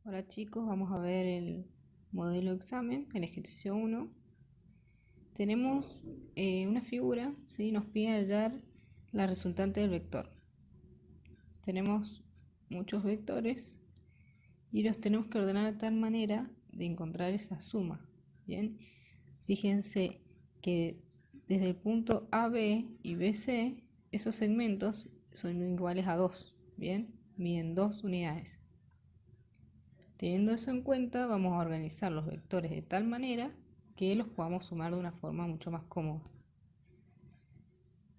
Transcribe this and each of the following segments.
Hola chicos, vamos a ver el modelo de examen, el ejercicio 1. Tenemos una figura, ¿sí? Nos pide hallar la resultante del vector. Tenemos muchos vectores y los tenemos que ordenar de tal manera de encontrar esa suma. Bien, fíjense que desde el punto AB y BC, esos segmentos son iguales a 2. Bien, miden 2 unidades. Teniendo eso en cuenta, vamos a organizar los vectores de tal manera que los podamos sumar de una forma mucho más cómoda.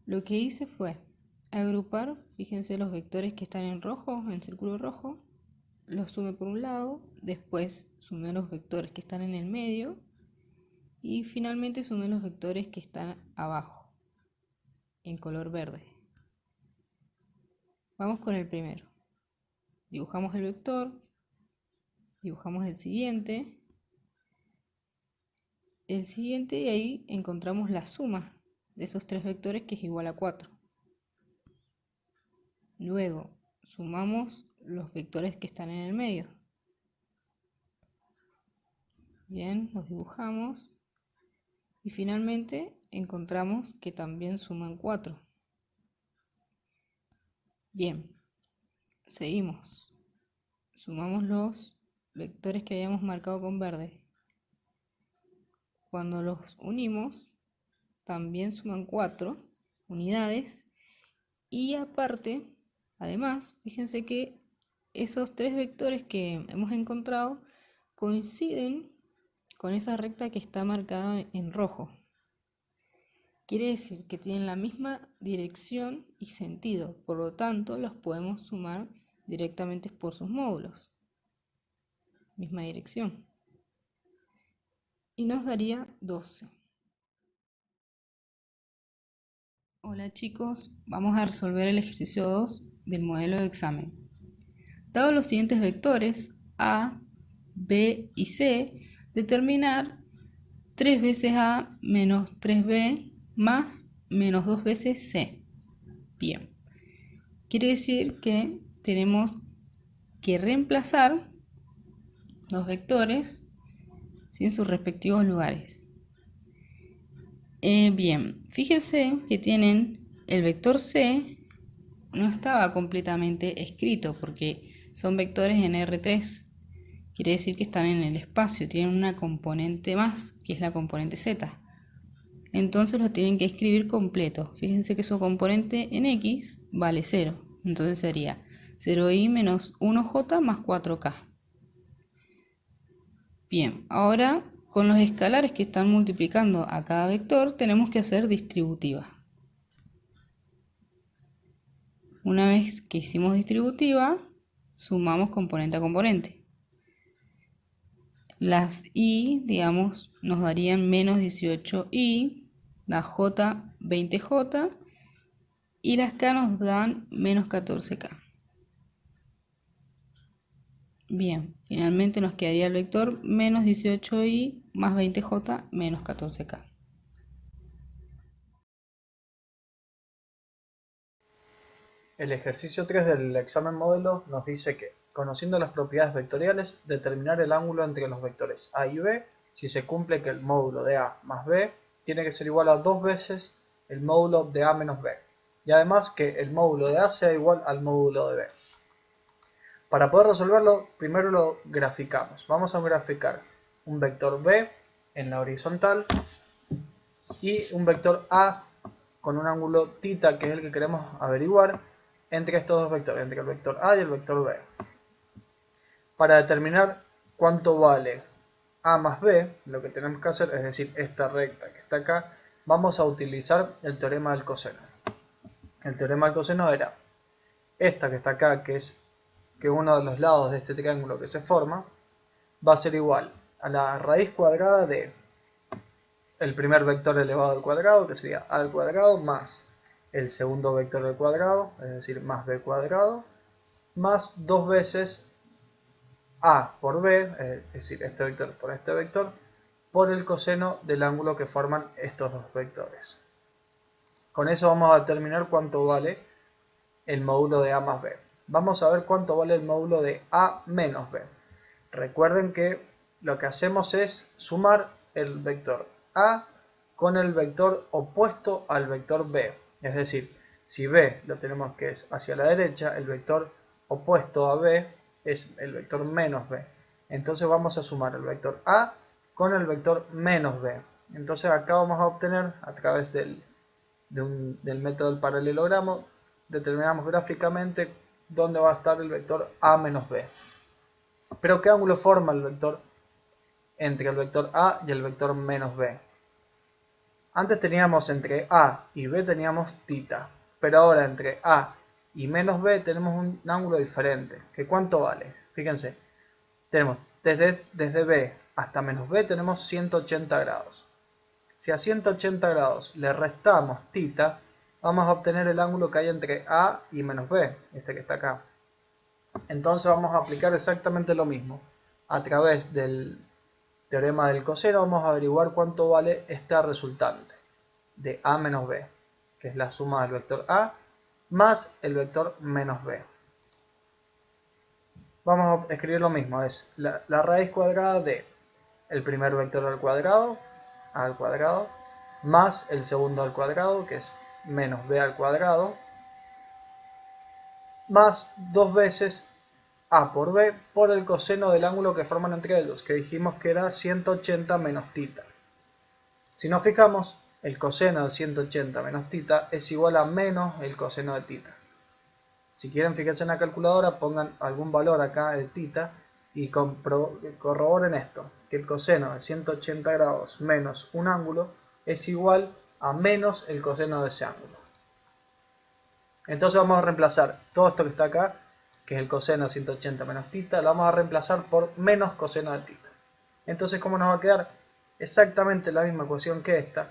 Lo que hice fue agrupar, fíjense los vectores que están en rojo, en el círculo rojo, los sumé por un lado, después sumé los vectores que están en el medio y finalmente sumé los vectores que están abajo, en color verde. Vamos con el primero. Dibujamos el vector, dibujamos el siguiente y ahí encontramos la suma de esos tres vectores, que es igual a 4. Luego sumamos los vectores que están en el medio. Bien, los dibujamos y finalmente encontramos que también suman 4. Bien, seguimos. Sumamos los vectores que habíamos marcado con verde. Cuando los unimos, también suman 4 unidades. Y aparte, además, fíjense que esos tres vectores que hemos encontrado coinciden con esa recta que está marcada en rojo. Quiere decir que tienen la misma dirección y sentido, por lo tanto los podemos sumar directamente por sus módulos. Misma dirección. Y nos daría 12. Hola chicos, vamos a resolver el ejercicio 2 del modelo de examen. Dados los siguientes vectores, A, B y C, determinar 3 veces A menos 3B más menos 2 veces C. Bien, quiere decir que tenemos que reemplazar los vectores en sus respectivos lugares. Bien, fíjense que tienen el vector C, no estaba completamente escrito porque son vectores en R3. Quiere decir que están en el espacio, tienen una componente más, que es la componente Z. Entonces lo tienen que escribir completo. Fíjense que su componente en X vale 0. Entonces sería 0i menos 1j más 4k. Bien, ahora con los escalares que están multiplicando a cada vector tenemos que hacer distributiva. Una vez que hicimos distributiva, sumamos componente a componente. Las i, digamos, nos darían menos 18i, la j 20j y las k nos dan menos 14k. Bien, finalmente nos quedaría el vector menos 18i más 20j menos 14k. El ejercicio 3 del examen modelo nos dice que, conociendo las propiedades vectoriales, determinar el ángulo entre los vectores A y B si se cumple que el módulo de A más B tiene que ser igual a 2 veces el módulo de A menos B, y además que el módulo de A sea igual al módulo de B. Para poder resolverlo, primero lo graficamos. Vamos a graficar un vector B en la horizontal y un vector A con un ángulo θ, que es el que queremos averiguar, entre estos dos vectores, entre el vector A y el vector B. Para determinar cuánto vale A más B, lo que tenemos que hacer, es decir, esta recta que está acá, vamos a utilizar el teorema del coseno. El teorema del coseno era esta que está acá, que es que uno de los lados de este triángulo que se forma va a ser igual a la raíz cuadrada de el primer vector elevado al cuadrado, que sería a al cuadrado, más el segundo vector al cuadrado, es decir, más b cuadrado, más dos veces a por b, es decir, este vector por este vector, por el coseno del ángulo que forman estos dos vectores. Con eso vamos a determinar cuánto vale el módulo de a más b. Vamos a ver cuánto vale el módulo de a menos b. Recuerden que lo que hacemos es sumar el vector A con el vector opuesto al vector B. Es decir, si B lo tenemos que es hacia la derecha, el vector opuesto a B es el vector menos B. Entonces vamos a sumar el vector A con el vector menos B. Entonces acá vamos a obtener, a través del método del paralelogramo, determinamos gráficamente dónde va a estar el vector A menos B. Pero ¿qué ángulo forma el vector entre el vector A y el vector menos B? Antes teníamos entre A y B teníamos θ, pero ahora entre A y menos B tenemos un ángulo diferente. ¿Que cuánto vale? Fíjense, tenemos desde B hasta menos B tenemos 180 grados. Si a 180 grados le restamos θ, vamos a obtener el ángulo que hay entre A y menos B, este que está acá. Entonces vamos a aplicar exactamente lo mismo. A través del teorema del coseno vamos a averiguar cuánto vale esta resultante de A menos B, que es la suma del vector A más el vector menos B. Vamos a escribir lo mismo, es la raíz cuadrada de el primer vector al cuadrado, A al cuadrado, más el segundo al cuadrado, que es menos B al cuadrado, más 2 veces A por B por el coseno del ángulo que forman entre ellos, que dijimos que era 180 menos θ. Si nos fijamos, el coseno de 180 menos θ es igual a menos el coseno de θ. Si quieren fijarse en la calculadora, pongan algún valor acá de θ y corroboren esto, que el coseno de 180 grados menos un ángulo es igual a menos el coseno de ese ángulo. Entonces vamos a reemplazar todo esto que está acá, que es el coseno de 180 menos θ, lo vamos a reemplazar por menos coseno de θ. Entonces, ¿cómo nos va a quedar? Exactamente la misma ecuación que esta,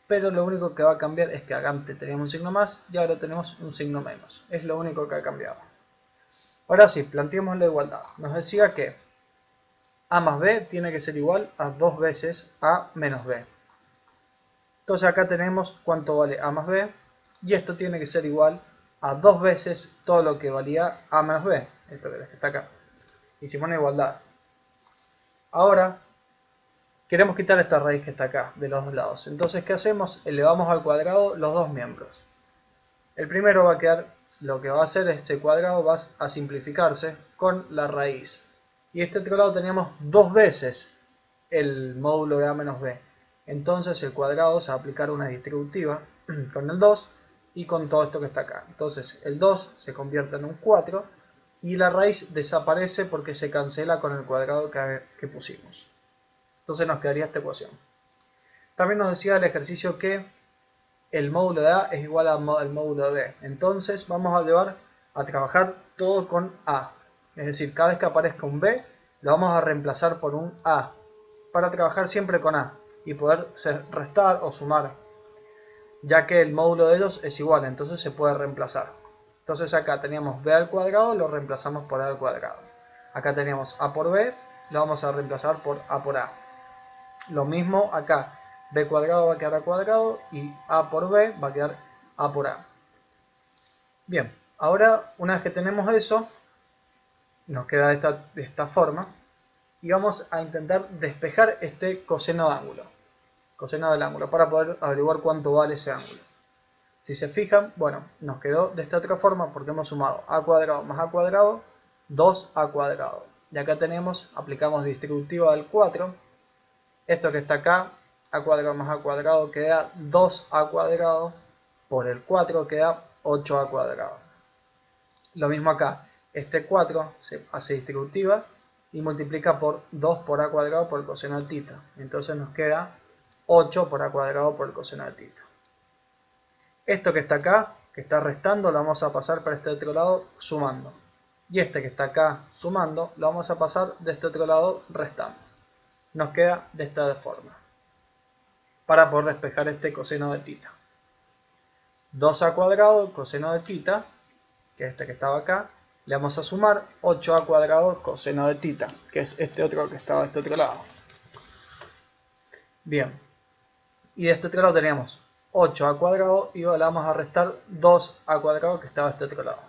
pero lo único que va a cambiar es que antes teníamos un signo más y ahora tenemos un signo menos. Es lo único que ha cambiado. Ahora sí, planteemos la igualdad. Nos decía que A más B tiene que ser igual a 2 veces A menos B. Entonces acá tenemos cuánto vale A más B, y esto tiene que ser igual a 2 veces todo lo que valía A menos B, esto que está acá. Hicimos una igualdad. Ahora queremos quitar esta raíz que está acá, de los dos lados. Entonces, ¿qué hacemos? Elevamos al cuadrado los dos miembros. El primero va a quedar, lo que va a hacer este cuadrado va a simplificarse con la raíz. Y este otro lado teníamos 2 veces el módulo de A menos B. Entonces el cuadrado se va a aplicar una distributiva con el 2 y con todo esto que está acá. Entonces el 2 se convierte en un 4 y la raíz desaparece porque se cancela con el cuadrado que pusimos. Entonces nos quedaría esta ecuación. También nos decía el ejercicio que el módulo de A es igual al módulo de B. Entonces vamos a llevar a trabajar todo con A. Es decir, cada vez que aparezca un B, lo vamos a reemplazar por un A. Para trabajar siempre con A y poder restar o sumar, ya que el módulo de ellos es igual, entonces se puede reemplazar. Entonces acá teníamos B al cuadrado, lo reemplazamos por A al cuadrado. Acá teníamos A por B, lo vamos a reemplazar por A por A. Lo mismo acá, B cuadrado va a quedar A cuadrado y A por B va a quedar A por A. Bien, ahora una vez que tenemos eso, nos queda de esta forma y vamos a intentar despejar este coseno de ángulo. Coseno del ángulo, para poder averiguar cuánto vale ese ángulo. Si se fijan, bueno, nos quedó de esta otra forma porque hemos sumado A cuadrado más A cuadrado, 2A cuadrado. Y acá tenemos, aplicamos distributiva del 4. Esto que está acá, A cuadrado más A cuadrado queda 2A cuadrado, por el 4 queda 8A cuadrado. Lo mismo acá, este 4 se hace distributiva y multiplica por 2 por A cuadrado por el coseno de θ. Entonces nos queda 8 por A cuadrado por el coseno de θ. Esto que está acá, que está restando, lo vamos a pasar para este otro lado sumando. Y este que está acá sumando, lo vamos a pasar de este otro lado restando. Nos queda de esta forma. Para poder despejar este coseno de θ. 2A cuadrado coseno de θ, que es este que estaba acá, le vamos a sumar 8A cuadrado coseno de θ, que es este otro que estaba de este otro lado. Bien. Y de este otro lado teníamos 8A cuadrado y le vamos a restar 2A cuadrado que estaba de este otro lado.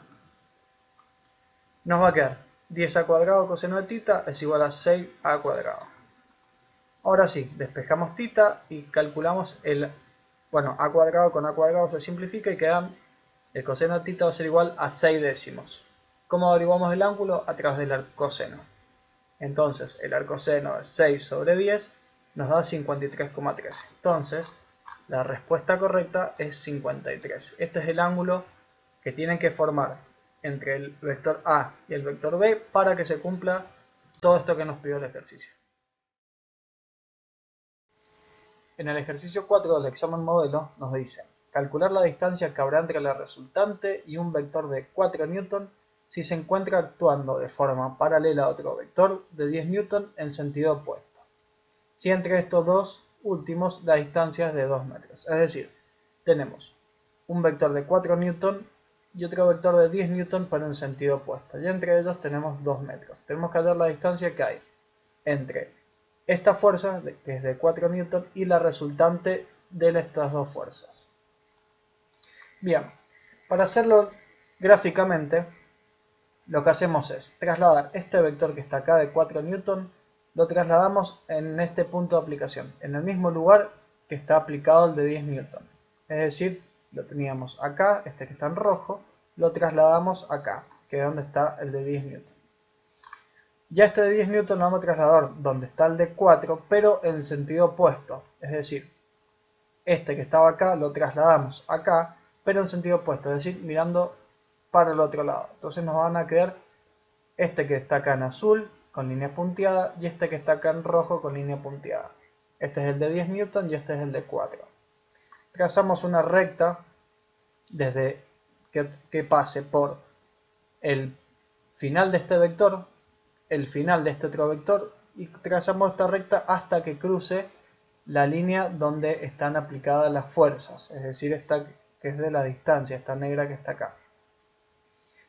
Nos va a quedar 10a cuadrado coseno de tita es igual a 6a cuadrado. Ahora sí, despejamos tita y calculamos bueno, a cuadrado con a cuadrado se simplifica y quedan, el coseno de tita va a ser igual a 6 décimos. ¿Cómo averiguamos el ángulo? A través del arcoseno. Entonces, el arcoseno de 6 sobre 10 nos da 53,3. Entonces, la respuesta correcta es 53. Este es el ángulo que tienen que formar entre el vector A y el vector B para que se cumpla todo esto que nos pidió el ejercicio. En el ejercicio 4 del examen modelo nos dice calcular la distancia que habrá entre la resultante y un vector de 4 newton si se encuentra actuando de forma paralela a otro vector de 10 newton en sentido opuesto, si entre estos dos últimos la distancia es de 2 metros. Es decir, tenemos un vector de 4 newton y otro vector de 10 newton pero en sentido opuesto, y entre ellos tenemos 2 metros. Tenemos que hallar la distancia que hay entre esta fuerza, que es de 4 newton, y la resultante de estas dos fuerzas. Bien, para hacerlo gráficamente, lo que hacemos es trasladar este vector que está acá de 4 newton, lo trasladamos en este punto de aplicación, en el mismo lugar que está aplicado el de 10 newton. Es decir, lo teníamos acá, este que está en rojo, lo trasladamos acá, que es donde está el de 10 newton. Ya este de 10 newton lo vamos a trasladar donde está el de 4, pero en el sentido opuesto. Es decir, este que estaba acá lo trasladamos acá, pero en sentido opuesto, es decir, mirando para el otro lado. Entonces nos van a quedar este que está acá en azul con línea punteada y este que está acá en rojo con línea punteada. Este es el de 10 newton y este es el de 4. Trazamos una recta desde que pase por el final de este vector, el final de este otro vector, y trazamos esta recta hasta que cruce la línea donde están aplicadas las fuerzas, es decir, esta que es de la distancia, esta negra que está acá.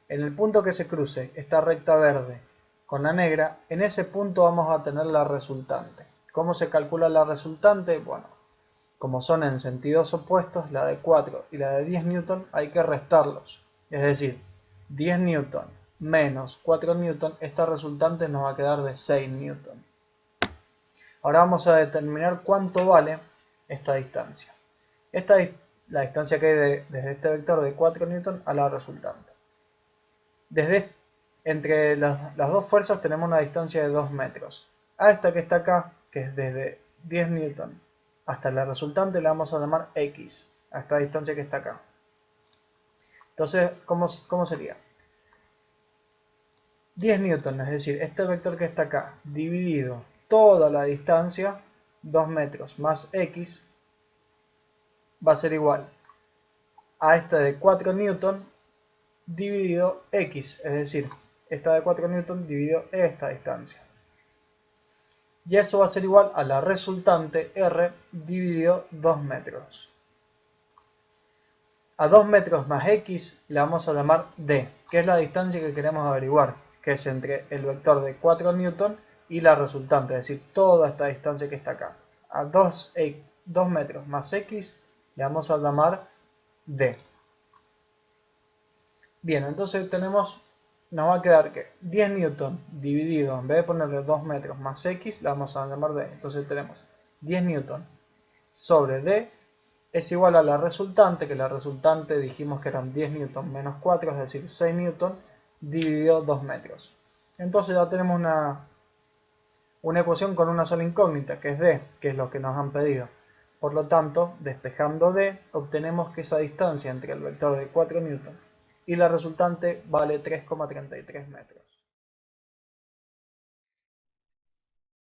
En el punto que se cruce esta recta verde con la negra, en ese punto vamos a tener la resultante. ¿Cómo se calcula la resultante? Bueno, como son en sentidos opuestos, la de 4 y la de 10 newton, hay que restarlos. Es decir, 10 newton menos 4 newton, esta resultante nos va a quedar de 6 newton. Ahora vamos a determinar cuánto vale esta distancia. Esta es la distancia que hay desde este vector de 4 newton a la resultante. Entre las dos fuerzas tenemos una distancia de 2 metros. A esta que está acá, que es desde 10 newton hasta la resultante, la vamos a llamar X, a esta distancia que está acá. Entonces, ¿cómo sería? 10 newton, es decir, este vector que está acá, dividido toda la distancia, 2 metros más X, va a ser igual a esta de 4 newton dividido X, es decir, esta de 4 newton dividido esta distancia. Y eso va a ser igual a la resultante R dividido 2 metros. A 2 metros más X le vamos a llamar D, que es la distancia que queremos averiguar, que es entre el vector de 4 newton y la resultante, es decir, toda esta distancia que está acá. A 2 metros más X le vamos a llamar D. Bien, entonces nos va a quedar que 10 newton dividido, en vez de ponerle 2 metros más X, le vamos a llamar D. Entonces tenemos 10 newton sobre D es igual a la resultante, que la resultante dijimos que eran 10 newton menos 4, es decir, 6 newton dividido 2 metros. Entonces ya tenemos una ecuación con una sola incógnita, que es D, que es lo que nos han pedido. Por lo tanto, despejando D, obtenemos que esa distancia entre el vector de 4 newton y la resultante vale 3,33 metros.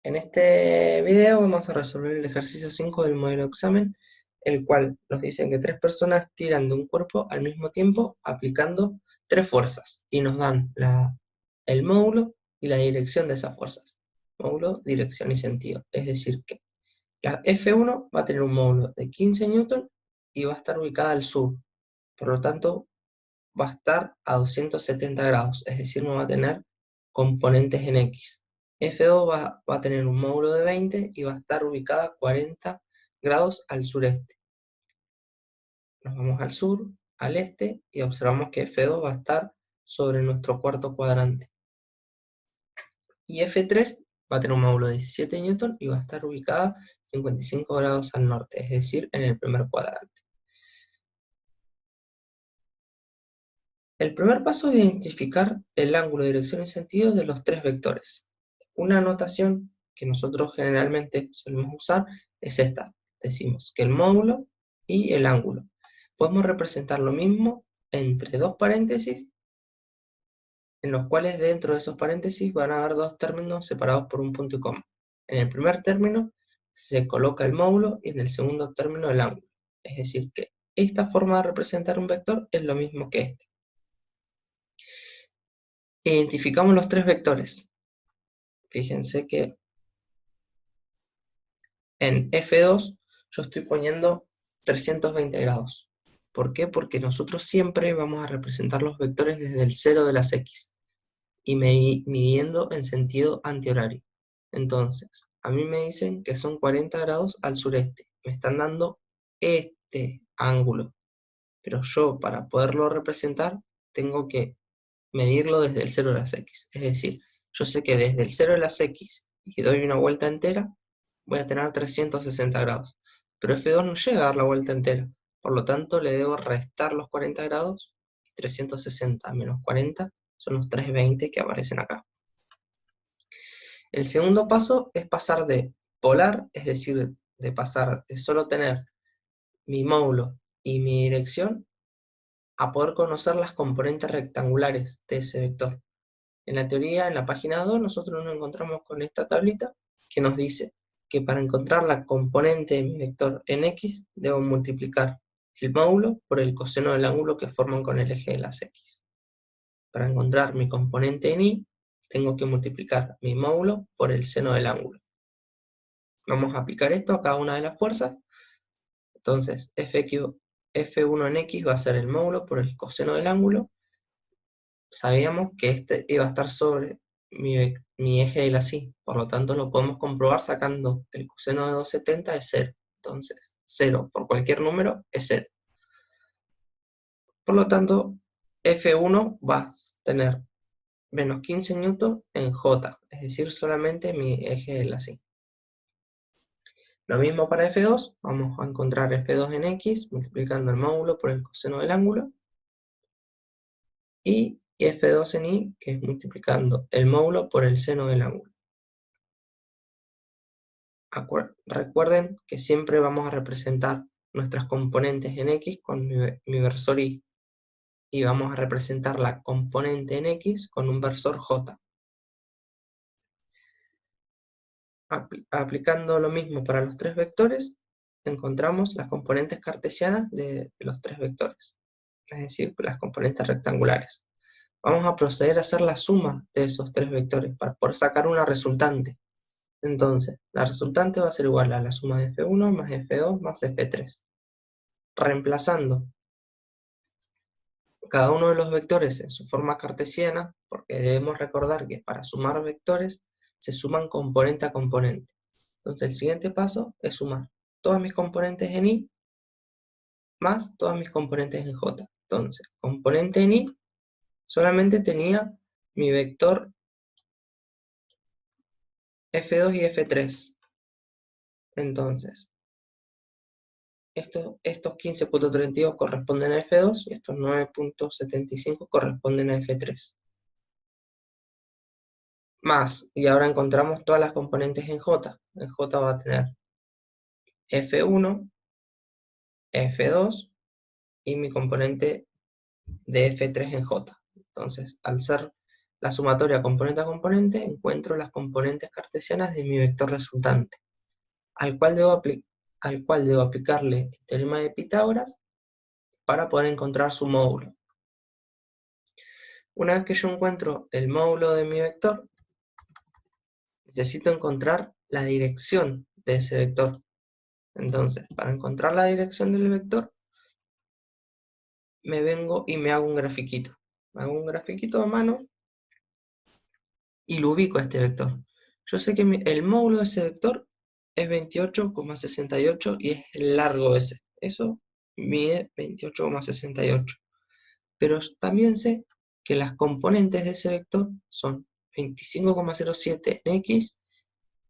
En este video vamos a resolver el ejercicio 5 del modelo de examen, el cual nos dice que tres personas tiran de un cuerpo al mismo tiempo aplicando tres fuerzas y nos dan el módulo y la dirección de esas fuerzas. Módulo, dirección y sentido. Es decir que la F1 va a tener un módulo de 15 newton y va a estar ubicada al sur. Por lo tanto, va a estar a 270 grados, es decir, no va a tener componentes en X. F2 va a tener un módulo de 20 y va a estar ubicada a 40 grados al sureste. Nos vamos al sur, al este, y observamos que F2 va a estar sobre nuestro cuarto cuadrante. Y F3 va a tener un módulo de 17 Newton y va a estar ubicada 55 grados al norte, es decir, en el primer cuadrante. El primer paso es identificar el ángulo, dirección y sentido de los tres vectores. Una notación que nosotros generalmente solemos usar es esta. Decimos que el módulo y el ángulo. Podemos representar lo mismo entre dos paréntesis, en los cuales dentro de esos paréntesis van a haber dos términos separados por un punto y coma. En el primer término se coloca el módulo y en el segundo término el ángulo. Es decir, que esta forma de representar un vector es lo mismo que este. Identificamos los tres vectores. Fíjense que en F2 yo estoy poniendo 320 grados. ¿Por qué? Porque nosotros siempre vamos a representar los vectores desde el 0 de las X y midiendo en sentido antihorario. Entonces, a mí me dicen que son 40 grados al sureste. Me están dando este ángulo. Pero yo, para poderlo representar, tengo que medirlo desde el 0 de las X. Es decir, yo sé que desde el 0 de las X y doy una vuelta entera, voy a tener 360 grados. Pero F2 no llega a dar la vuelta entera. Por lo tanto, le debo restar los 40 grados y 360 menos 40 son los 320 que aparecen acá. El segundo paso es pasar de polar, es decir, de pasar de solo tener mi módulo y mi dirección, a poder conocer las componentes rectangulares de ese vector. En la teoría, en la página 2, nosotros nos encontramos con esta tablita que nos dice que para encontrar la componente de mi vector en X, debo multiplicar el módulo por el coseno del ángulo que forman con el eje de las X. Para encontrar mi componente en Y, tengo que multiplicar mi módulo por el seno del ángulo. Vamos a aplicar esto a cada una de las fuerzas. Entonces, F1 en X va a ser el módulo por el coseno del ángulo. Sabíamos que este iba a estar sobre mi eje de la Y, por lo tanto lo podemos comprobar sacando el coseno de 270 es 0. Entonces, 0 por cualquier número es 0. Por lo tanto, F1 va a tener menos 15 newton en J, es decir, solamente mi eje de la Y. Lo mismo para F2, vamos a encontrar F2 en X, multiplicando el módulo por el coseno del ángulo, y F2 en Y, que es multiplicando el módulo por el seno del ángulo. Recuerden que siempre vamos a representar nuestras componentes en X con mi versor Y, y vamos a representar la componente en X con un versor J. Aplicando lo mismo para los tres vectores, encontramos las componentes cartesianas de los tres vectores, es decir, las componentes rectangulares. Vamos a proceder a hacer la suma de esos tres vectores para poder sacar una resultante. Entonces, la resultante va a ser igual a la suma de F1 más F2 más F3. Reemplazando cada uno de los vectores en su forma cartesiana, porque debemos recordar que para sumar vectores se suman componente a componente. Entonces el siguiente paso es sumar todas mis componentes en Y más todas mis componentes en J. Entonces, componente en Y solamente tenía mi vector F2 y F3. Entonces, estos 15.32 corresponden a F2 y estos 9.75 corresponden a F3. Más, y ahora encontramos todas las componentes en J. En J va a tener F1, F2 y mi componente de F3 en J. Entonces, al ser la sumatoria componente a componente, encuentro las componentes cartesianas de mi vector resultante, al cual debo aplicarle el teorema de Pitágoras para poder encontrar su módulo. Una vez que yo encuentro el módulo de mi vector, necesito encontrar la dirección de ese vector. Entonces, para encontrar la dirección del vector, me vengo y me hago un grafiquito. Me hago un grafiquito a mano y lo ubico a este vector. Yo sé que el módulo de ese vector es 28,68 y es el largo ese. Eso mide 28,68. Pero también sé que las componentes de ese vector son 25,07 en X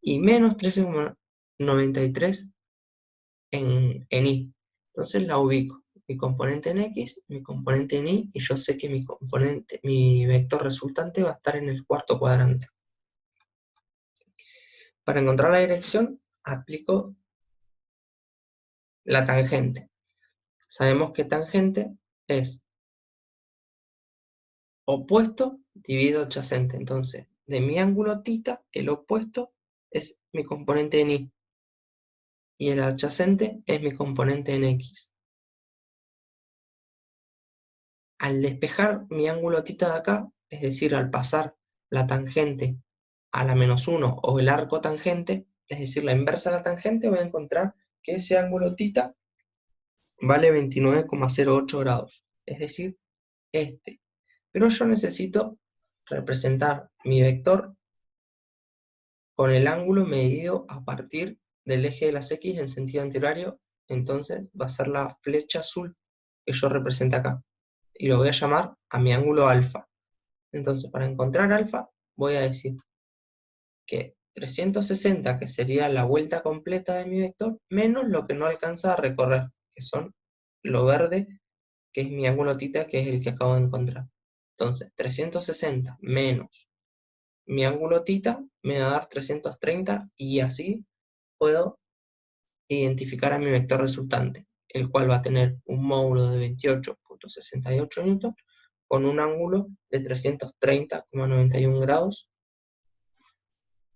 y menos 13,93 en Y. Entonces la ubico. Mi componente en X, mi componente en Y, y yo sé que mi vector resultante va a estar en el cuarto cuadrante. Para encontrar la dirección, aplico la tangente. Sabemos que tangente es opuesto dividido adyacente. Entonces, de mi ángulo θ, el opuesto es mi componente en Y. Y el adyacente es mi componente en X. Al despejar mi ángulo θ de acá, es decir, al pasar la tangente a la menos 1 o el arco tangente, es decir, la inversa de la tangente, voy a encontrar que ese ángulo θ vale 29,08 grados, es decir, este. Pero yo necesito representar mi vector con el ángulo medido a partir del eje de las X en sentido antihorario, entonces va a ser la flecha azul que yo represento acá. Y lo voy a llamar a mi ángulo alfa. Entonces, para encontrar alfa, voy a decir que 360, que sería la vuelta completa de mi vector, menos lo que no alcanza a recorrer, que son lo verde, que es mi ángulo θ, que es el que acabo de encontrar. Entonces, 360 menos mi ángulo θ me va a dar 330, y así puedo identificar a mi vector resultante, el cual va a tener un módulo de 28,68 newton con un ángulo de 330,91 grados,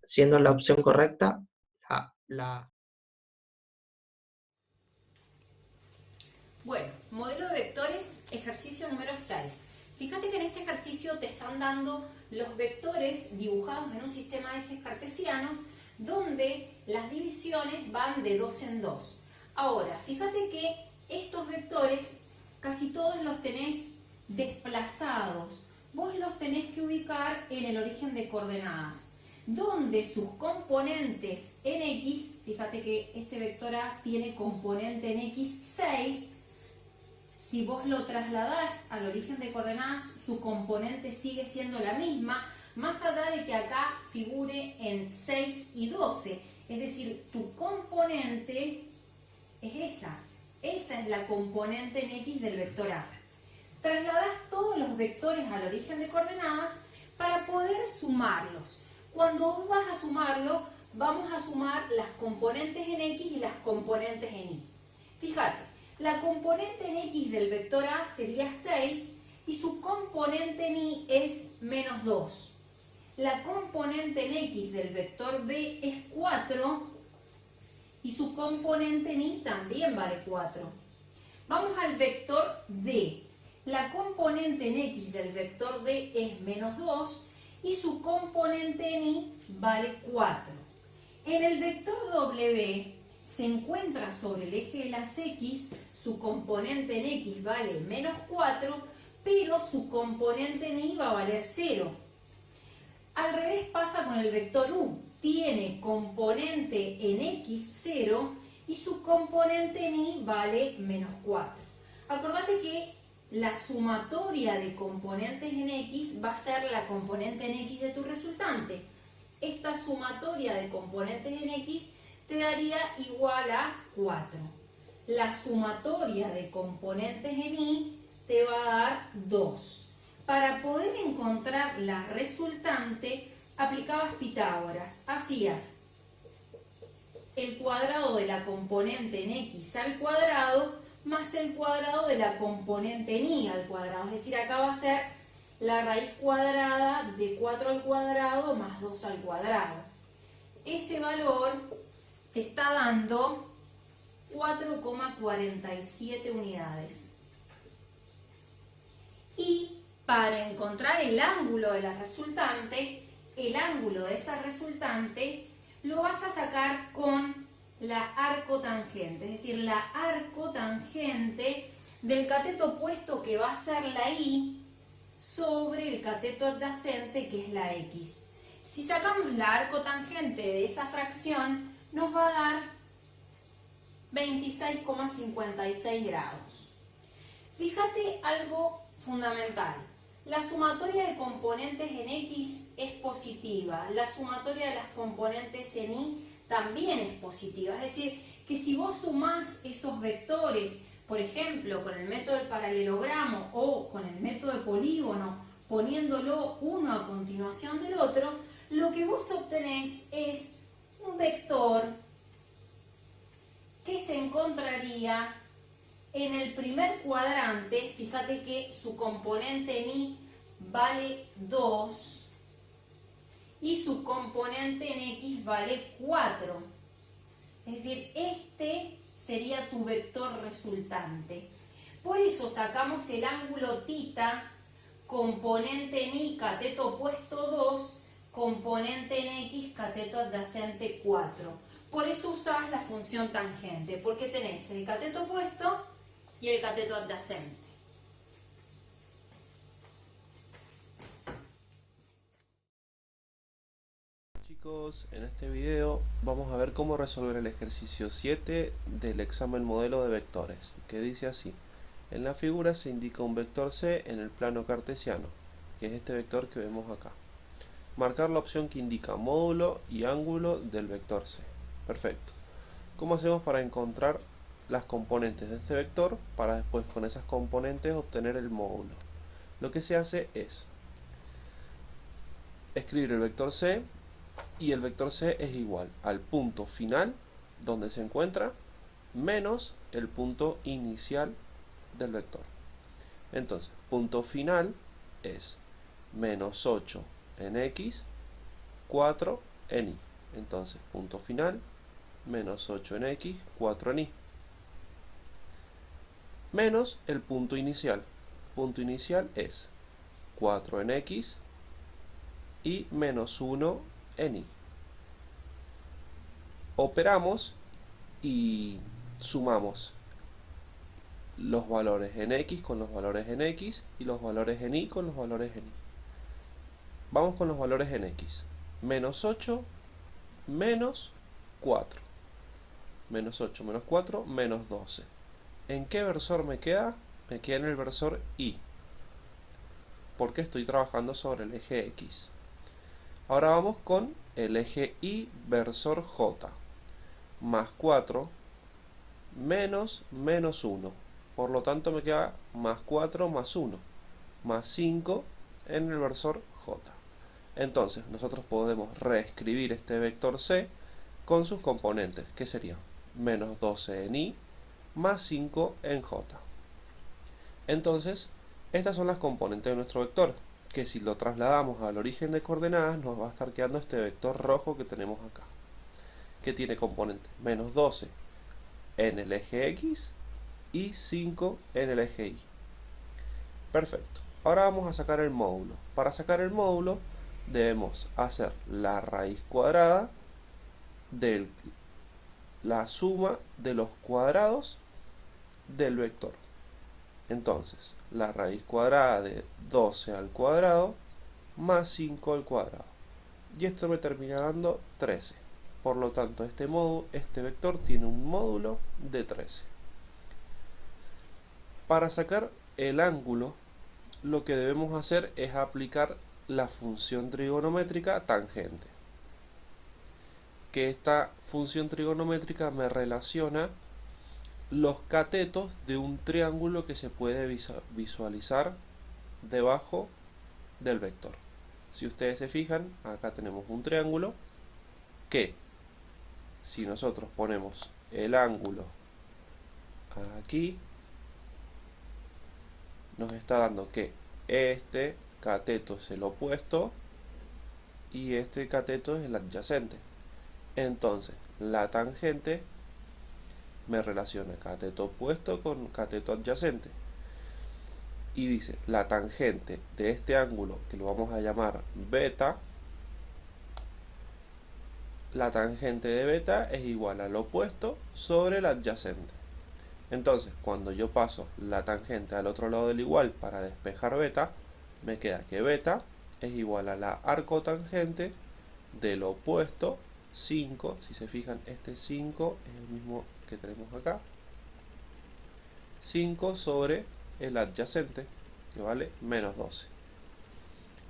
siendo la opción correcta la. Bueno, modelo de vectores, ejercicio número 6. Fíjate que en este ejercicio te están dando los vectores dibujados en un sistema de ejes cartesianos donde las divisiones van de 2 en 2. Ahora, fíjate que estos vectores casi todos los tenés desplazados. Vos los tenés que ubicar en el origen de coordenadas, donde sus componentes en X, fíjate que este vector A tiene componente en X 6, si vos lo trasladás al origen de coordenadas, su componente sigue siendo la misma, más allá de que acá figure en 6 y 12. Es decir, tu componente es esa es la componente en X del vector A. Trasladás todos los vectores al origen de coordenadas para poder sumarlos. Cuando vos vas a sumarlo, vamos a sumar las componentes en X y las componentes en Y. Fíjate, la componente en X del vector A sería 6 y su componente en Y es menos 2. La componente en X del vector B es 4 y su componente en Y también vale 4. Vamos al vector D. La componente en X del vector D es menos 2 y su componente en Y vale 4. En el vector W se encuentra sobre el eje de las X, su componente en X vale menos 4, pero su componente en Y va a valer 0. Al revés pasa con el vector U, tiene componente en X 0 y su componente en Y vale menos 4. Acordate que la sumatoria de componentes en X va a ser la componente en X de tu resultante. Esta sumatoria de componentes en X te daría igual a 4. La sumatoria de componentes en Y te va a dar 2. Para poder encontrar la resultante, aplicabas Pitágoras. Hacías el cuadrado de la componente en X al cuadrado más el cuadrado de la componente en Y al cuadrado. Es decir, acá va a ser la raíz cuadrada de 4 al cuadrado más 2 al cuadrado. Ese valor te está dando 4,47 unidades. Y para encontrar el ángulo de la resultante, el ángulo de esa resultante lo vas a sacar con la arcotangente, es decir, la arcotangente del cateto opuesto que va a ser la Y sobre el cateto adyacente que es la X. Si sacamos la arcotangente de esa fracción, nos va a dar 26,56 grados. Fíjate algo fundamental. La sumatoria de componentes en X es positiva, la sumatoria de las componentes en Y también es positiva, es decir, que si vos sumás esos vectores, por ejemplo, con el método del paralelogramo o con el método de polígono, poniéndolo uno a continuación del otro, lo que vos obtenés es un vector que se encontraría en el primer cuadrante. Fíjate que su componente en Y vale 2 y su componente en X vale 4. Es decir, este sería tu vector resultante. Por eso sacamos el ángulo θ, componente en Y, cateto opuesto 2, componente en X, cateto adyacente 4. Por eso usás la función tangente, porque tenés el cateto opuesto y el cateto adyacente. Chicos, en este video vamos a ver cómo resolver el ejercicio 7 del examen modelo de vectores, que dice así: en la figura se indica un vector C en el plano cartesiano, que es este vector que vemos acá. Marcar la opción que indica módulo y ángulo del vector C. Perfecto. ¿Cómo hacemos para encontrar las componentes de este vector para después con esas componentes obtener el módulo? Lo que se hace es escribir el vector C, y el vector C es igual al punto final donde se encuentra menos el punto inicial del vector. Entonces, punto final es menos 8 en X, 4 en Y. Entonces, punto final, menos 8 en X, 4 en Y. Menos el punto inicial. Punto inicial es 4 en X y menos 1 en Y. Operamos y sumamos los valores en X con los valores en X y los valores en Y con los valores en Y. Vamos con los valores en X. Menos 8 menos 4. Menos 8 menos 4 menos 12. ¿En qué versor me queda? Me queda en el versor Y, porque estoy trabajando sobre el eje X. Ahora vamos con el eje Y versor J. Más 4 menos menos 1. Por lo tanto me queda más 4 más 1. Más 5 en el versor J. Entonces nosotros podemos reescribir este vector C con sus componentes, que serían menos 12 en Y más 5 en J. Entonces, estas son las componentes de nuestro vector, que si lo trasladamos al origen de coordenadas nos va a estar quedando este vector rojo que tenemos acá, que tiene componentes menos 12 en el eje X y 5 en el eje Y. Perfecto. Ahora vamos a sacar el módulo. Para sacar el módulo debemos hacer la raíz cuadrada de la suma de los cuadrados del vector. Entonces, la raíz cuadrada de 12 al cuadrado más 5 al cuadrado. Y esto me termina dando 13. Por lo tanto, este vector tiene un módulo de 13. Para sacar el ángulo, lo que debemos hacer es aplicar la función trigonométrica tangente. Que esta función trigonométrica me relaciona los catetos de un triángulo que se puede visualizar debajo del vector. Si ustedes se fijan, acá tenemos un triángulo que, si nosotros ponemos el ángulo aquí, nos está dando que este cateto es el opuesto y este cateto es el adyacente. Entonces, la tangente me relaciona cateto opuesto con cateto adyacente. Y dice, la tangente de este ángulo, que lo vamos a llamar beta, la tangente de beta es igual al opuesto sobre el adyacente. Entonces, cuando yo paso la tangente al otro lado del igual para despejar beta, me queda que beta es igual a la arcotangente del opuesto 5. Si se fijan, este 5 es el mismo que tenemos acá. 5 sobre el adyacente, que vale menos 12.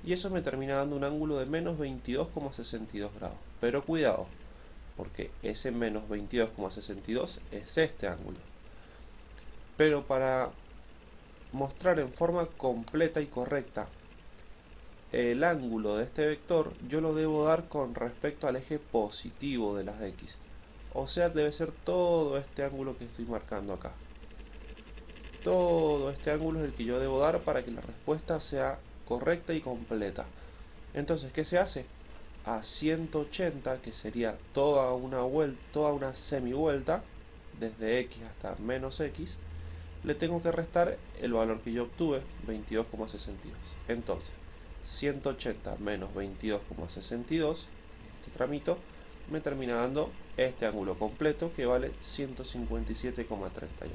y eso me termina dando un ángulo de menos 22,62 grados. Pero cuidado, porque ese menos 22,62 es este ángulo. Pero para mostrar en forma completa y correcta el ángulo de este vector, yo lo debo dar con respecto al eje positivo de las x. O sea, debe ser todo este ángulo que estoy marcando acá. Todo este ángulo es el que yo debo dar para que la respuesta sea correcta y completa. Entonces, ¿qué se hace? A 180, que sería toda una vuelta, toda una semivuelta, desde x hasta menos x, le tengo que restar el valor que yo obtuve, 22,62. Entonces, 180 menos 22,62, este tramito, me termina dando este ángulo completo que vale 157,38.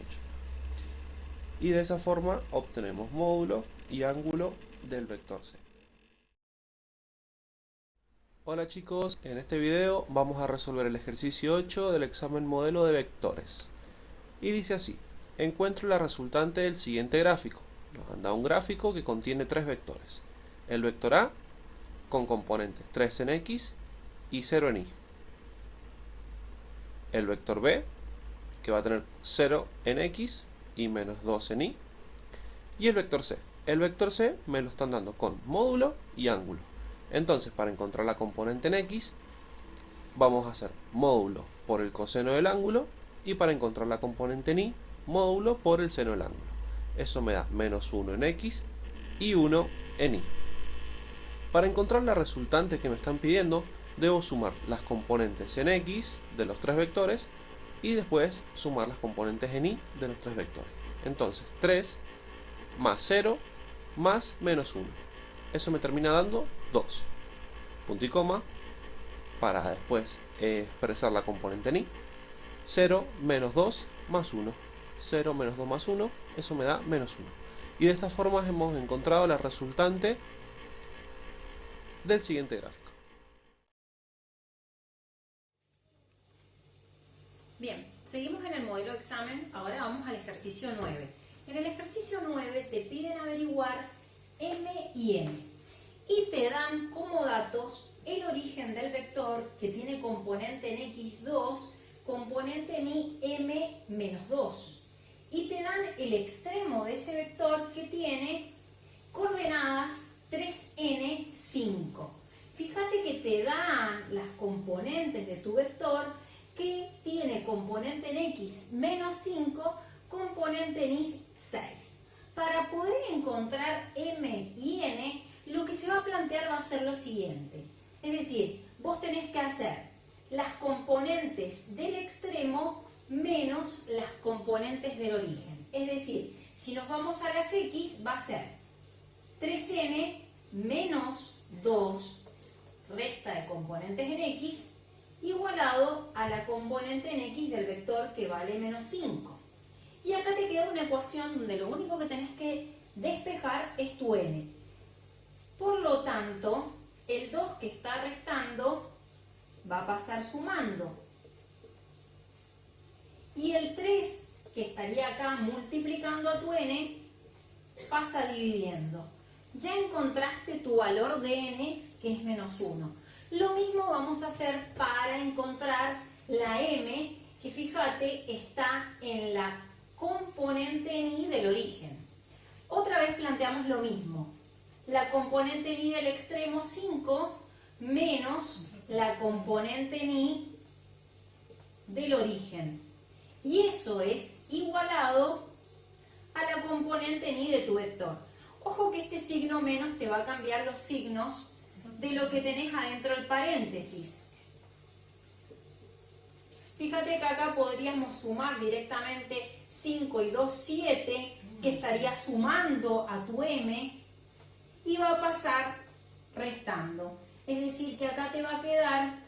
Y de esa forma obtenemos módulo y ángulo del vector C. Hola chicos, en este video vamos a resolver el ejercicio 8 del examen modelo de vectores. Y dice así: encuentro la resultante del siguiente gráfico. Nos han dado un gráfico que contiene tres vectores. El vector A con componentes 3 en X y 0 en Y. El vector B que va a tener 0 en X y menos 2 en Y. Y el vector C. El vector C me lo están dando con módulo y ángulo. Entonces, para encontrar la componente en X, vamos a hacer módulo por el coseno del ángulo, y para encontrar la componente en Y, módulo por el seno del ángulo. Eso me da menos 1 en X y 1 en Y. Para encontrar la resultante que me están pidiendo, debo sumar las componentes en X de los tres vectores y después sumar las componentes en Y de los tres vectores. Entonces, 3 más 0 más menos 1. Eso me termina dando 2. Punto y coma para después expresar la componente en Y. 0 menos 2 más 1. 0 menos 2 más 1, eso me da menos 1. Y de esta forma hemos encontrado la resultante del siguiente gráfico. Bien, seguimos en el modelo de examen, ahora vamos al ejercicio 9. En el ejercicio 9 te piden averiguar m y n y te dan como datos el origen del vector que tiene componente en x2, componente en y m menos 2, y te dan el extremo de ese vector que tiene coordenadas 3n, 5. Fíjate que te dan las componentes de tu vector que tiene componente en x menos 5, componente en y 6. Para poder encontrar m y n, lo que se va a plantear va a ser lo siguiente. Es decir, vos tenés que hacer las componentes del extremo menos las componentes del origen. Es decir, si nos vamos a las x, va a ser 3n menos 2, resta de componentes en x, igualado a la componente en x del vector que vale menos 5. Y acá te queda una ecuación donde lo único que tenés que despejar es tu n. Por lo tanto, el 2 que está restando va a pasar sumando. Y el 3 que estaría acá multiplicando a tu n pasa dividiendo. Ya encontraste tu valor de n, que es menos 1. Lo mismo vamos a hacer para encontrar la m, que fíjate está en la componente en y del origen. Otra vez planteamos lo mismo. La componente en y del extremo 5 menos la componente en y del origen. Y eso es igualado a la componente en y de tu vector. Ojo que este signo menos te va a cambiar los signos de lo que tenés adentro del paréntesis. Fíjate que acá podríamos sumar directamente 5 y 2, 7, que estaría sumando a tu m, y va a pasar restando. Es decir, que acá te va a quedar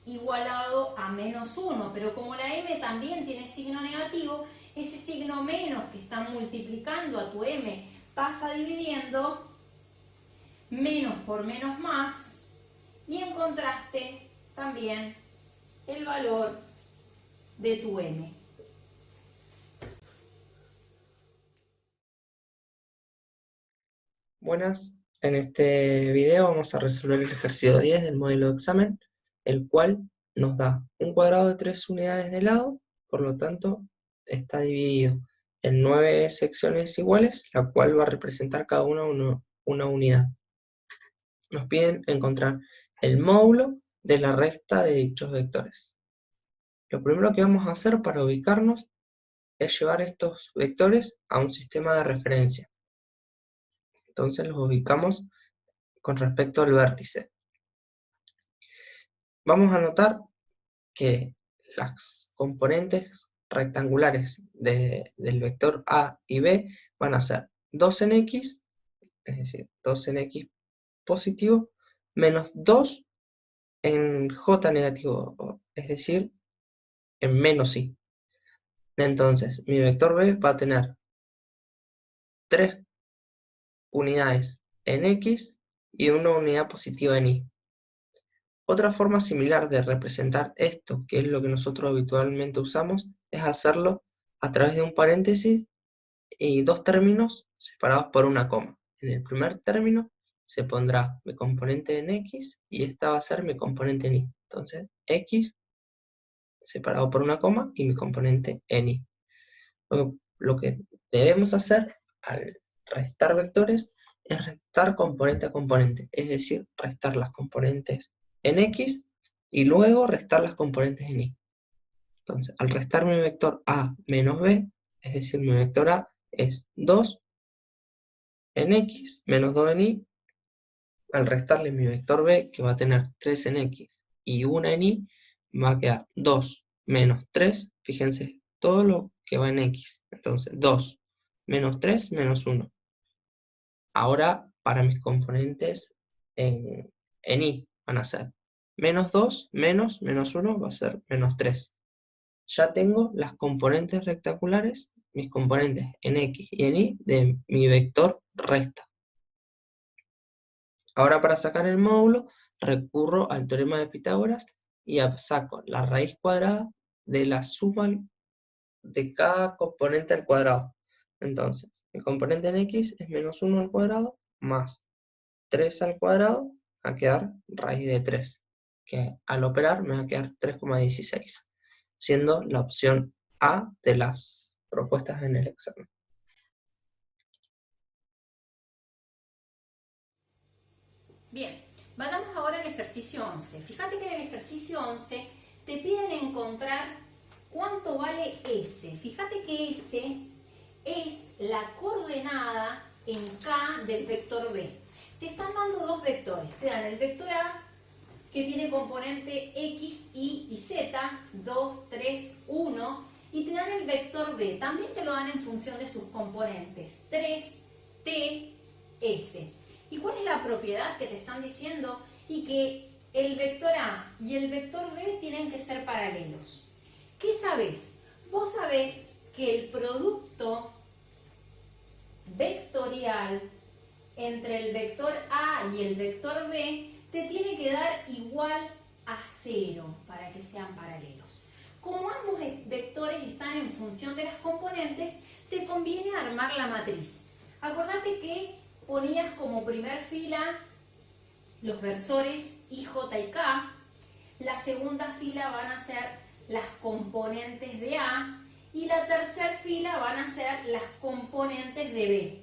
igualado a menos 1, pero como la m también tiene signo negativo, ese signo menos que está multiplicando a tu m pasa dividiendo, menos por menos más, y encontraste también el valor de tu m. Buenas, En este video vamos a resolver el ejercicio 10 del modelo de examen, el cual nos da un cuadrado de 3 unidades de lado, por lo tanto está dividido en 9 secciones iguales, la cual va a representar cada una una unidad. Nos piden encontrar el módulo de la resta de dichos vectores. Lo primero que vamos a hacer para ubicarnos es llevar estos vectores a un sistema de referencia. Entonces los ubicamos con respecto al vértice. Vamos a notar que las componentes rectangulares del vector A y B van a ser 2 en X, es decir, 2 en X positivo, menos 2 en J negativo, es decir, en menos Y. Entonces, mi vector B va a tener 3 unidades en X y una unidad positiva en Y. Otra forma similar de representar esto, que es lo que nosotros habitualmente usamos, es hacerlo a través de un paréntesis y dos términos separados por una coma. En el primer término se pondrá mi componente en X y esta va a ser mi componente en Y. Entonces, X separado por una coma y mi componente en Y. Lo que debemos hacer al restar vectores es restar componente a componente, es decir, restar las componentes en X y luego restar las componentes en Y. Entonces, al restar mi vector A menos B, es decir, mi vector A es 2 en X menos 2 en Y, al restarle mi vector B, que va a tener 3 en X y 1 en Y, va a quedar 2 menos 3, fíjense, todo lo que va en X. Entonces, 2 menos 3 menos 1. Ahora, para mis componentes en Y, van a ser menos 2 menos 1 va a ser menos 3. Ya tengo las componentes rectangulares, mis componentes en X y en Y de mi vector resta. Ahora para sacar el módulo recurro al teorema de Pitágoras y saco la raíz cuadrada de la suma de cada componente al cuadrado. Entonces, mi componente en X es menos 1 al cuadrado más 3 al cuadrado, va a quedar raíz de 3, que al operar me va a quedar 3,16, siendo la opción A de las propuestas en el examen. Bien, vayamos ahora al ejercicio 11. Fíjate que en el ejercicio 11 te piden encontrar cuánto vale S. Fíjate que S es la coordenada en K del vector B. Te están dando dos vectores. Te dan el vector A, que tiene componente X, Y y Z, 2, 3, 1, y te dan el vector B. También te lo dan en función de sus componentes, 3, T, S. ¿Y cuál es la propiedad que te están diciendo? Y que el vector A y el vector B tienen que ser paralelos. ¿Qué sabés? Vos sabés que el producto vectorial entre el vector A y el vector B te tiene que dar igual a 0 para que sean paralelos. Como ambos vectores están en función de las componentes, te conviene armar la matriz. Acordate que ponías como primer fila los versores I, J y K. La segunda fila van a ser las componentes de A y la tercera fila van a ser las componentes de B.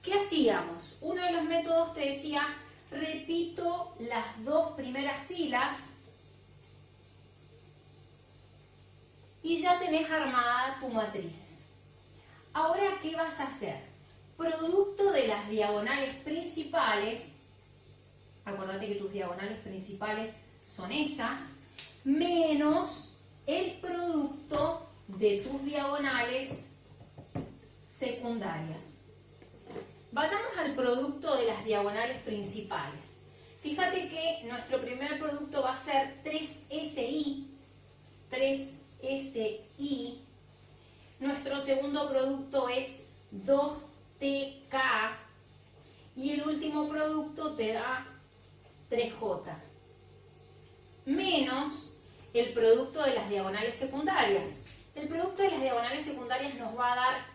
¿Qué hacíamos? Uno de los métodos te decía, repito las dos primeras filas y ya tenés armada tu matriz. Ahora, ¿qué vas a hacer? Producto de las diagonales principales, acordate que tus diagonales principales son esas, menos el producto de tus diagonales secundarias. Vayamos al producto de las diagonales principales. Fíjate que nuestro primer producto va a ser 3SI, 3SI. Nuestro segundo producto es 2TK. Y el último producto te da 3J. Menos el producto de las diagonales secundarias. El producto de las diagonales secundarias nos va a dar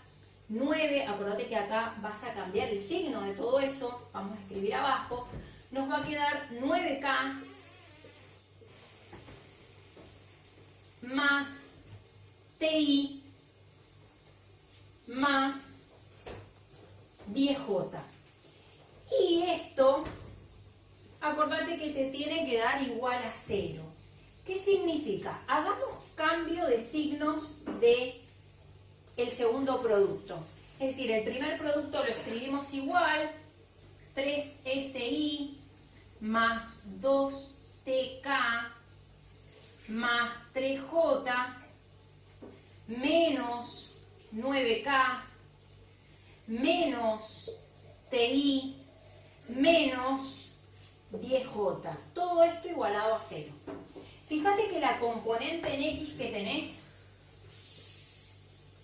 9, acordate que acá vas a cambiar el signo de todo eso, vamos a escribir abajo, nos va a quedar 9K más TI más 10J. Y esto, acordate que te tiene que dar igual a 0. ¿Qué significa? Hagamos cambio de signos de el segundo producto. Es decir, el primer producto lo escribimos igual, 3SI más 2TK más 3J menos 9K menos TI menos 10J. Todo esto igualado a 0. Fíjate que la componente en X que tenés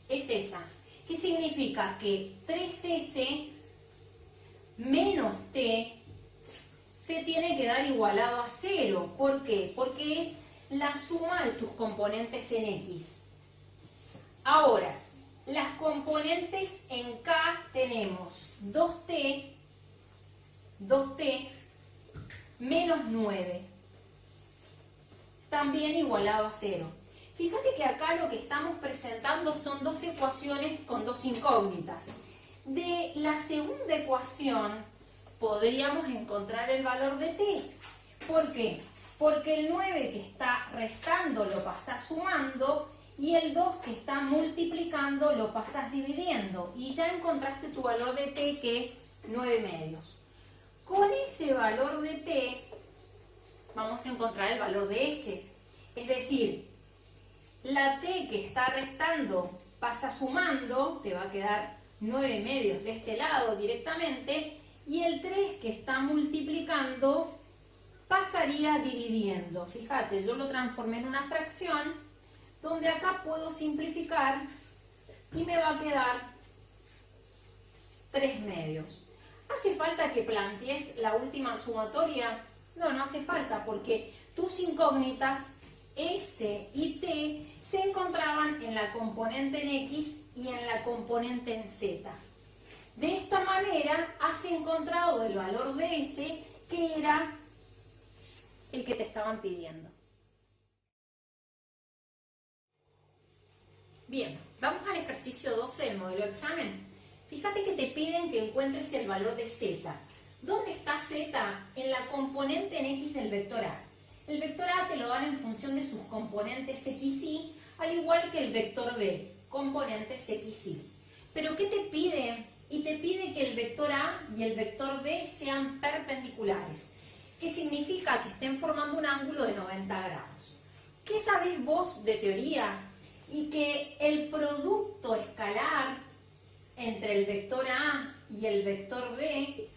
es esa. ¿Qué significa? Que 3S menos T te tiene que dar igualado a 0. ¿Por qué? Porque es la suma de tus componentes en X. Ahora, las componentes en K tenemos 2T menos 9. También igualado a 0. Fíjate que acá lo que estamos presentando son dos ecuaciones con dos incógnitas. De la segunda ecuación podríamos encontrar el valor de t. ¿Por qué? Porque el 9 que está restando lo pasas sumando y el 2 que está multiplicando lo pasas dividiendo. Y ya encontraste tu valor de t, que es 9/2. Con ese valor de t vamos a encontrar el valor de s. Es decir, la t que está restando pasa sumando, te va a quedar 9/2 de este lado directamente, y el 3 que está multiplicando pasaría dividiendo. Fíjate, yo lo transformé en una fracción, donde acá puedo simplificar y me va a quedar 3/2. ¿Hace falta que plantees la última sumatoria? No, no hace falta, porque tus incógnitas S y T se encontraban en la componente en X y en la componente en Z. De esta manera has encontrado el valor de S, que era el que te estaban pidiendo. Bien, vamos al ejercicio 12 del modelo de examen. Fíjate que te piden que encuentres el valor de Z. ¿Dónde está Z? En la componente en X del vector A. El vector A te lo dan en función de sus componentes X y, al igual que el vector B, componentes X y. ¿Pero qué te pide? Y te pide que el vector A y el vector B sean perpendiculares. ¿Qué significa? Que estén formando un ángulo de 90 grados. ¿Qué sabés vos de teoría? Y que el producto escalar entre el vector A y el vector B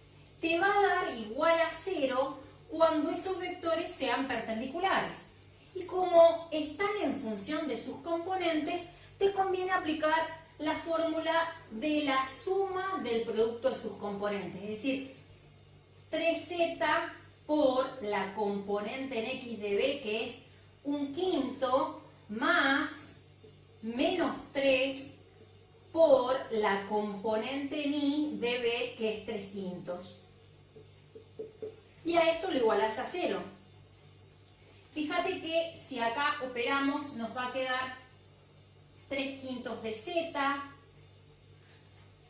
te va a dar igual a 0 cuando esos vectores sean perpendiculares. Y como están en función de sus componentes, te conviene aplicar la fórmula de la suma del producto de sus componentes. Es decir, 3z por la componente en x de b, que es 1/5, más menos 3 por la componente en y de b, que es 3/5. Y a esto lo igualas a 0. Fíjate que si acá operamos nos va a quedar 3/5 de z,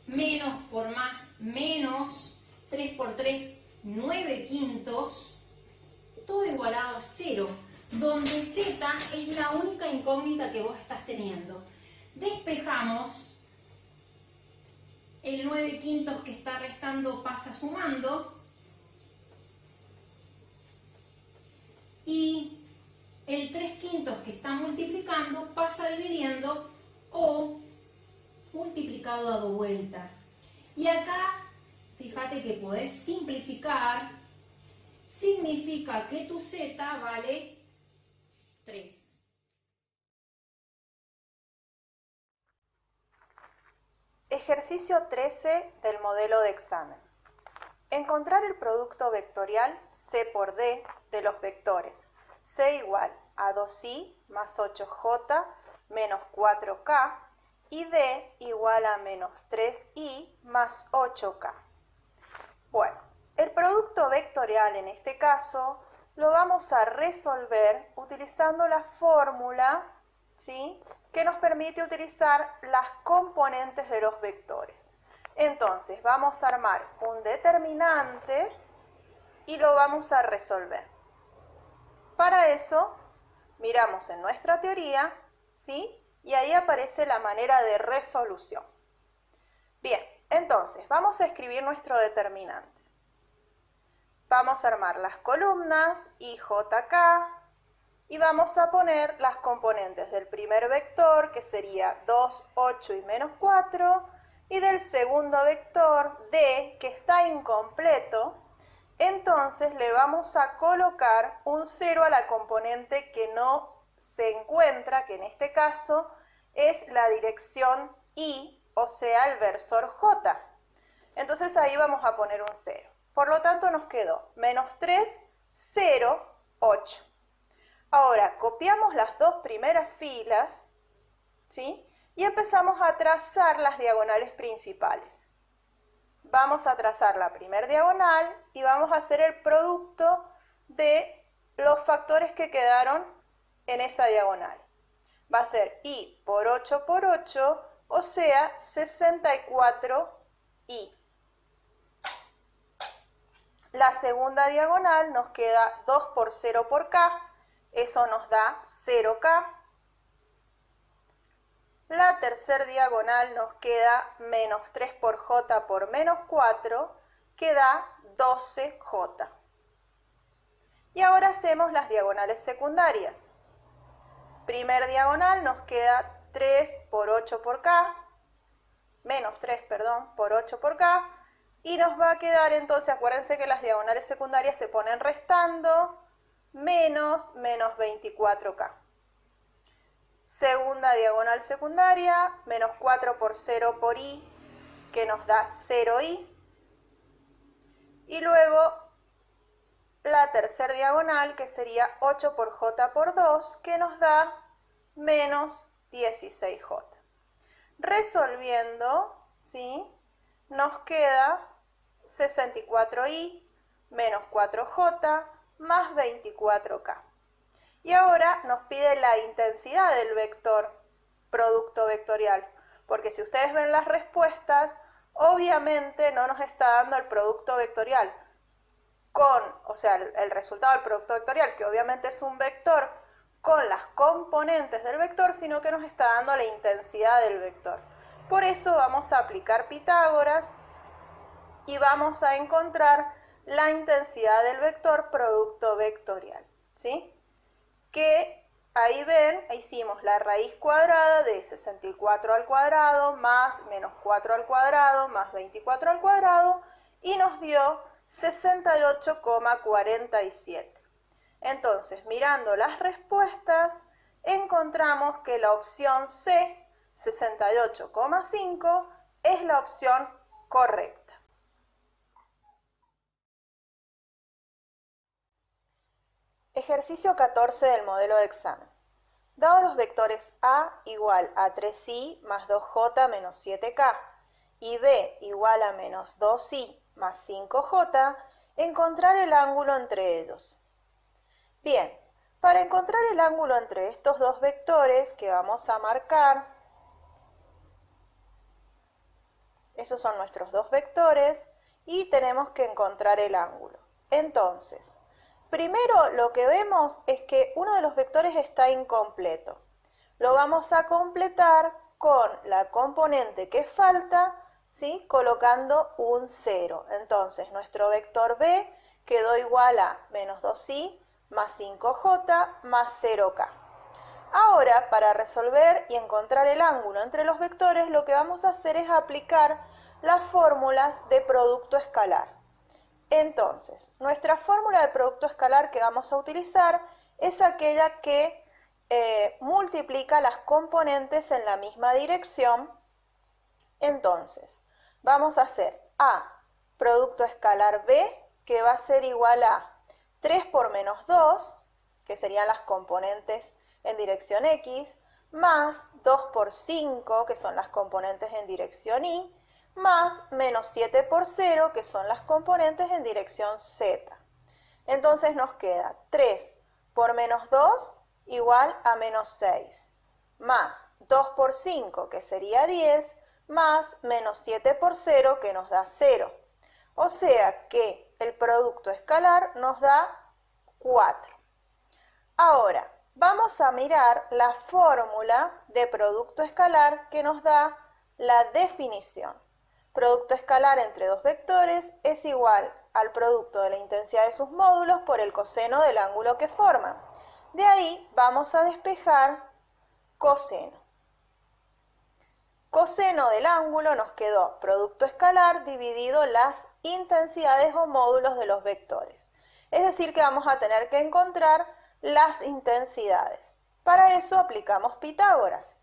menos por más, menos 3 por 3, 9/5, todo igualado a 0, donde z es la única incógnita que vos estás teniendo. Despejamos, el 9/5 que está restando pasa sumando, y el 3/5 que está multiplicando pasa dividiendo o multiplicado dado vuelta. Y acá, fíjate que podés simplificar, significa que tu z vale 3. Ejercicio 13 del modelo de examen. Encontrar el producto vectorial C por D de los vectores C igual a 2i más 8j menos 4k y D igual a menos 3i más 8k. Bueno, el producto vectorial en este caso lo vamos a resolver utilizando la fórmula, ¿sí?, que nos permite utilizar las componentes de los vectores. Entonces vamos a armar un determinante y lo vamos a resolver. Para eso miramos en nuestra teoría, ¿sí?, y ahí aparece la manera de resolución. Bien, entonces vamos a escribir nuestro determinante. Vamos a armar las columnas IJK y vamos a poner las componentes del primer vector, que sería 2, 8 y menos 4, y del segundo vector D, que está incompleto. Entonces le vamos a colocar un 0 a la componente que no se encuentra, que en este caso es la dirección I, o sea, el versor J. Entonces ahí vamos a poner un 0. Por lo tanto nos quedó menos 3, 0, 8. Ahora copiamos las dos primeras filas, ¿sí?, y empezamos a trazar las diagonales principales. Vamos a trazar la primera diagonal y vamos a hacer el producto de los factores que quedaron en esta diagonal. Va a ser i por 8 por 8, o sea, 64i. La segunda diagonal nos queda 2 por 0 por k, eso nos da 0k. La tercera diagonal nos queda menos 3 por j por menos 4, que da 12j. Y ahora hacemos las diagonales secundarias. Primer diagonal nos queda 3 por 8 por k, menos 3, perdón, por 8 por k, y nos va a quedar entonces, acuérdense que las diagonales secundarias se ponen restando, menos 24k. Segunda diagonal secundaria, menos 4 por 0 por i, que nos da 0i. Y luego la tercera diagonal, que sería 8 por j por 2, que nos da menos 16j. Resolviendo, ¿sí?, nos queda 64i menos 4j más 24k. Y ahora nos pide la intensidad del vector producto vectorial, porque si ustedes ven las respuestas, obviamente no nos está dando el producto vectorial o sea, el resultado del producto vectorial, que obviamente es un vector con las componentes del vector, sino que nos está dando la intensidad del vector. Por eso vamos a aplicar Pitágoras y vamos a encontrar la intensidad del vector producto vectorial, ¿sí?, que ahí ven, hicimos la raíz cuadrada de 64 al cuadrado más menos 4 al cuadrado más 24 al cuadrado y nos dio 68,47. Entonces, mirando las respuestas, encontramos que la opción C, 68,5, es la opción correcta. Ejercicio 14 del modelo de examen. Dado los vectores A igual a 3i más 2j menos 7k y B igual a menos 2i más 5j, encontrar el ángulo entre ellos. Bien, para encontrar el ángulo entre estos dos vectores que vamos a marcar, esos son nuestros dos vectores y tenemos que encontrar el ángulo. Entonces, primero lo que vemos es que uno de los vectores está incompleto. Lo vamos a completar con la componente que falta, ¿sí?, colocando un 0. Entonces nuestro vector B quedó igual a menos 2i más 5j más 0k. Ahora, para resolver y encontrar el ángulo entre los vectores, lo que vamos a hacer es aplicar las fórmulas de producto escalar. Entonces, nuestra fórmula de producto escalar que vamos a utilizar es aquella que multiplica las componentes en la misma dirección. Entonces, vamos a hacer A, producto escalar B, que va a ser igual a 3 por menos 2, que serían las componentes en dirección X, más 2 por 5, que son las componentes en dirección Y, más menos 7 por 0, que son las componentes en dirección Z. Entonces nos queda 3 por menos 2 igual a menos 6, más 2 por 5, que sería 10, más menos 7 por 0, que nos da 0. O sea que el producto escalar nos da 4. Ahora, vamos a mirar la fórmula de producto escalar que nos da la definición. Producto escalar entre dos vectores es igual al producto de la intensidad de sus módulos por el coseno del ángulo que forman. De ahí vamos a despejar coseno. Coseno del ángulo nos quedó producto escalar dividido las intensidades o módulos de los vectores. Es decir que vamos a tener que encontrar las intensidades. Para eso aplicamos Pitágoras.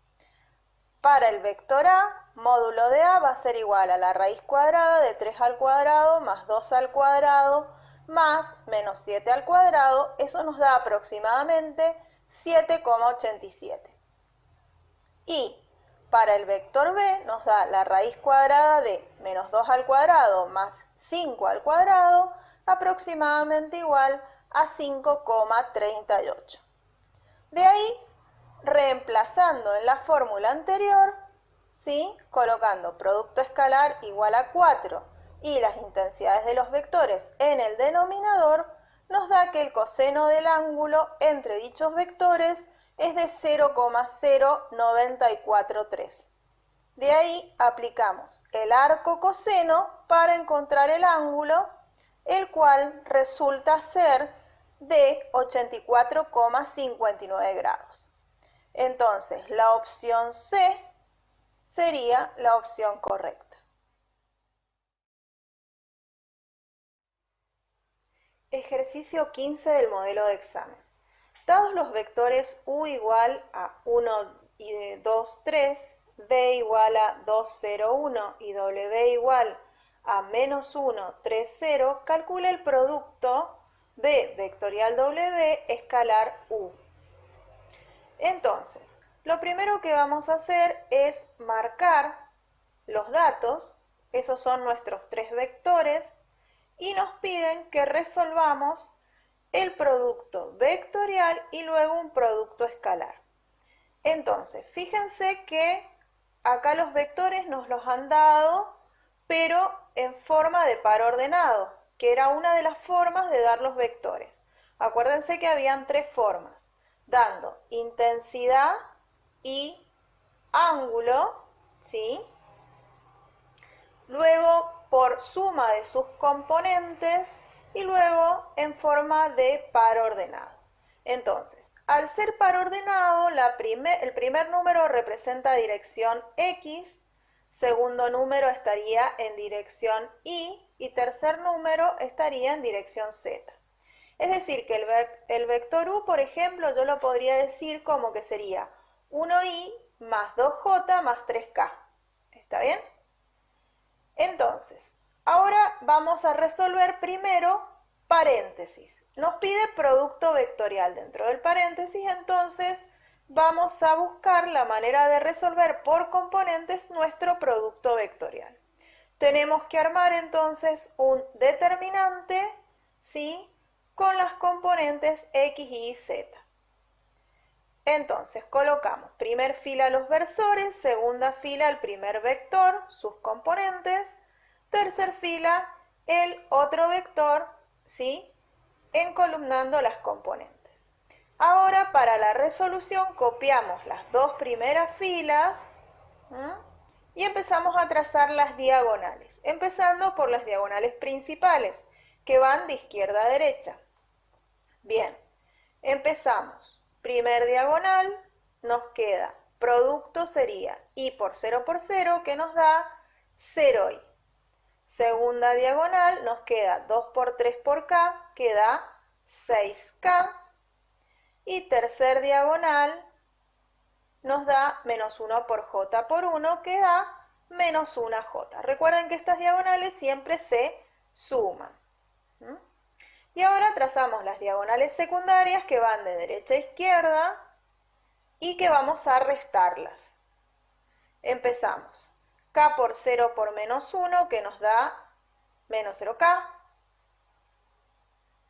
Para el vector A, módulo de A va a ser igual a la raíz cuadrada de 3 al cuadrado más 2 al cuadrado más menos 7 al cuadrado. Eso nos da aproximadamente 7,87. Y para el vector B nos da la raíz cuadrada de menos 2 al cuadrado más 5 al cuadrado, aproximadamente igual a 5,38. De ahí, reemplazando en la fórmula anterior, ¿sí?, colocando producto escalar igual a 4 y las intensidades de los vectores en el denominador, nos da que el coseno del ángulo entre dichos vectores es de 0,0943. De ahí aplicamos el arco coseno para encontrar el ángulo, el cual resulta ser de 84,59 grados. Entonces, la opción C sería la opción correcta. Ejercicio 15 del modelo de examen. Dados los vectores U igual a 1, 2, 3, B igual a 2, 0, 1 y W igual a menos 1, 3, 0, calcula el producto B vectorial W escalar U. Entonces, lo primero que vamos a hacer es marcar los datos, esos son nuestros tres vectores, y nos piden que resolvamos el producto vectorial y luego un producto escalar. Entonces, fíjense que acá los vectores nos los han dado, pero en forma de par ordenado, que era una de las formas de dar los vectores. Acuérdense que habían tres formas, dando intensidad y ángulo, ¿sí? Luego por suma de sus componentes y luego en forma de par ordenado. Entonces, al ser par ordenado, el primer número representa dirección X, segundo número estaría en dirección Y y tercer número estaría en dirección Z. Es decir, que el vector U, por ejemplo, yo lo podría decir como que sería 1i más 2j más 3k. ¿Está bien? Entonces, ahora vamos a resolver primero paréntesis. Nos pide producto vectorial dentro del paréntesis, entonces vamos a buscar la manera de resolver por componentes nuestro producto vectorial. Tenemos que armar entonces un determinante, ¿sí?, con las componentes X, Y, Z. Entonces colocamos primer fila los versores, segunda fila el primer vector, sus componentes, tercer fila el otro vector, ¿sí?, encolumnando las componentes. Ahora para la resolución copiamos las dos primeras filas y empezamos a trazar las diagonales, empezando por las diagonales principales, que van de izquierda a derecha. Bien, empezamos. Primer diagonal nos queda, producto sería I por 0, que nos da 0i. Segunda diagonal nos queda 2 por 3 por k, que da 6k. Y tercer diagonal nos da menos 1 por j por 1, que da menos 1j. Recuerden que estas diagonales siempre se suman. Y ahora trazamos las diagonales secundarias que van de derecha a izquierda y que vamos a restarlas. Empezamos. K por 0 por menos 1, que nos da menos 0K.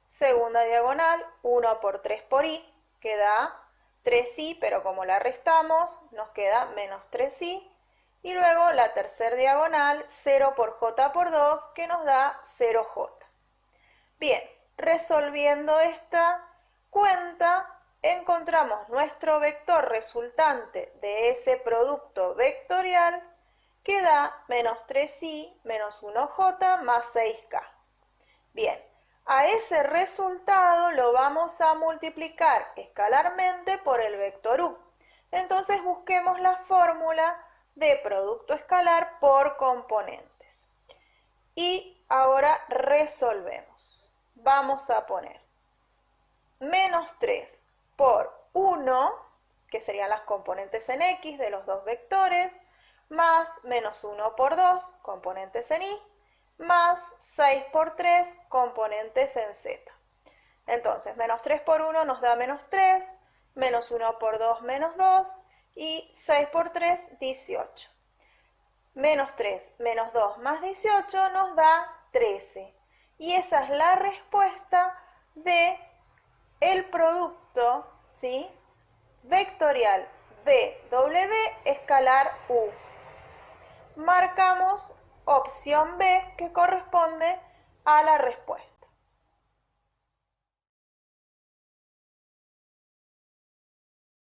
Segunda diagonal, 1 por 3 por I, que da 3I, pero como la restamos, nos queda menos 3I. Y luego la tercera diagonal, 0 por J por 2, que nos da 0J. Bien, resolviendo esta cuenta, encontramos nuestro vector resultante de ese producto vectorial, que da menos 3i menos 1j más 6k. Bien, a ese resultado lo vamos a multiplicar escalarmente por el vector u. Entonces busquemos la fórmula de producto escalar por componentes. Y ahora resolvemos. Vamos a poner menos 3 por 1, que serían las componentes en x de los dos vectores, más menos 1 por 2, componentes en y, más 6 por 3, componentes en z. Entonces, menos 3 por 1 nos da menos 3, menos 1 por 2, menos 2, y 6 por 3, 18. Menos 3 menos 2 más 18 nos da 13. Y esa es la respuesta de el producto, ¿sí?, vectorial BW escalar U. Marcamos opción B, que corresponde a la respuesta.